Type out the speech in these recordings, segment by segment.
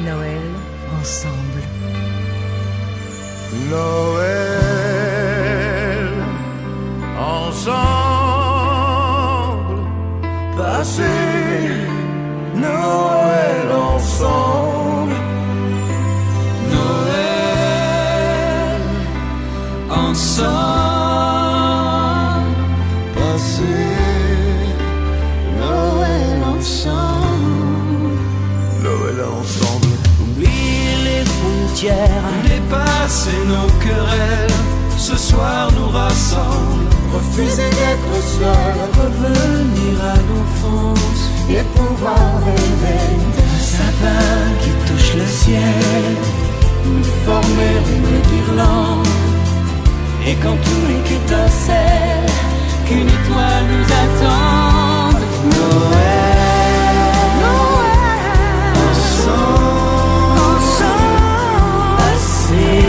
Noël ensemble. Noël ensemble, passer Noël ensemble. Noël ensemble, Passer Noël ensemble. Noël ensemble. oublier les frontières, dépasser nos querelles. Ce soir nous rassemble, Refuser d'être seul, revenir à l'enfance. et pouvoir rêver Un sapin qui touche le ciel, former une guirlande. Et quand tout étincelle, qu'une étoile nous attende. Noël, ensemble, passer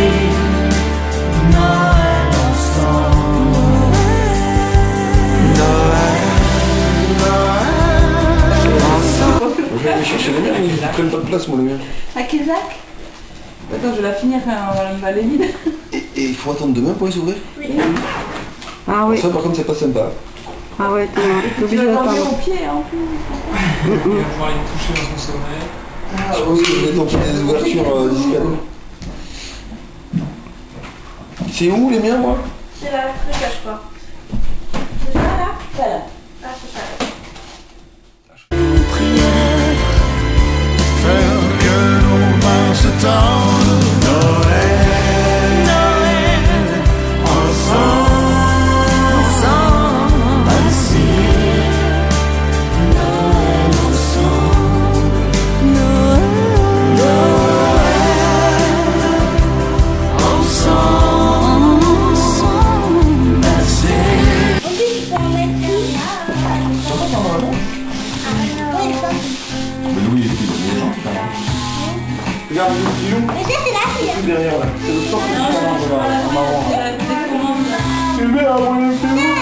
Noël ensemble. Je vais aller chercher les miens, ils prennent pas de place, moi, les miens. À quel lac? Attends, je vais la finir, on va les vide. Et il faut attendre demain pour les ouvrir? Ah oui, Ça, par contre, c'est pas sympa. ah ouais, t'es Tu obligé vas t'enlever d'attendre. au pied en plus. Je pense que je vais tomber des ouvertures discales. C'est où, les miens, moi? C'est là, ne cache pas. C'est ça là? Voilà. Ah, c'est ça. faire que nos mains se tendent. Noël ensemble, passer Noël ensemble. Noël ensemble, passer. Mais Louis, il est petit, regarde, le petit loup. Tout derrière, là. C'est le sport qui est en marron. Tu le mets à mon petit loup.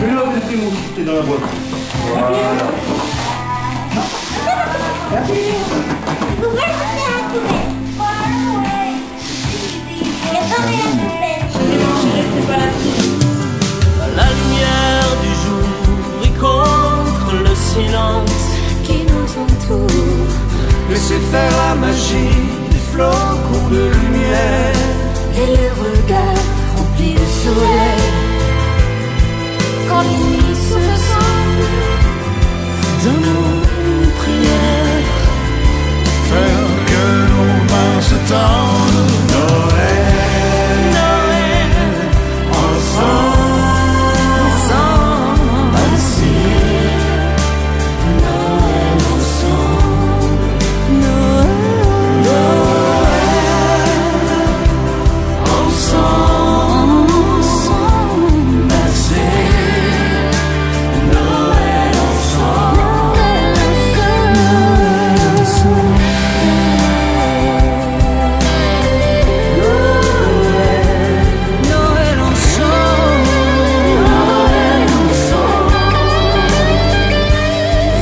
Mets-le à mon petit loup, c'est dans la boîte. Voilà. La lumière du jour y contre le silence Qui nous entoure. laissez faire la magie des flocons de lumière. Et le regard rempli de soleil. Quand les nuits se ressemblent dans nos prières. Faire que nos mains se tendent. Noël ensemble, passer Noël ensemble. Noël ensemble, passer Noël Noël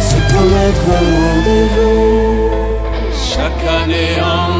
Se promettre un rendez-vous. chaque année en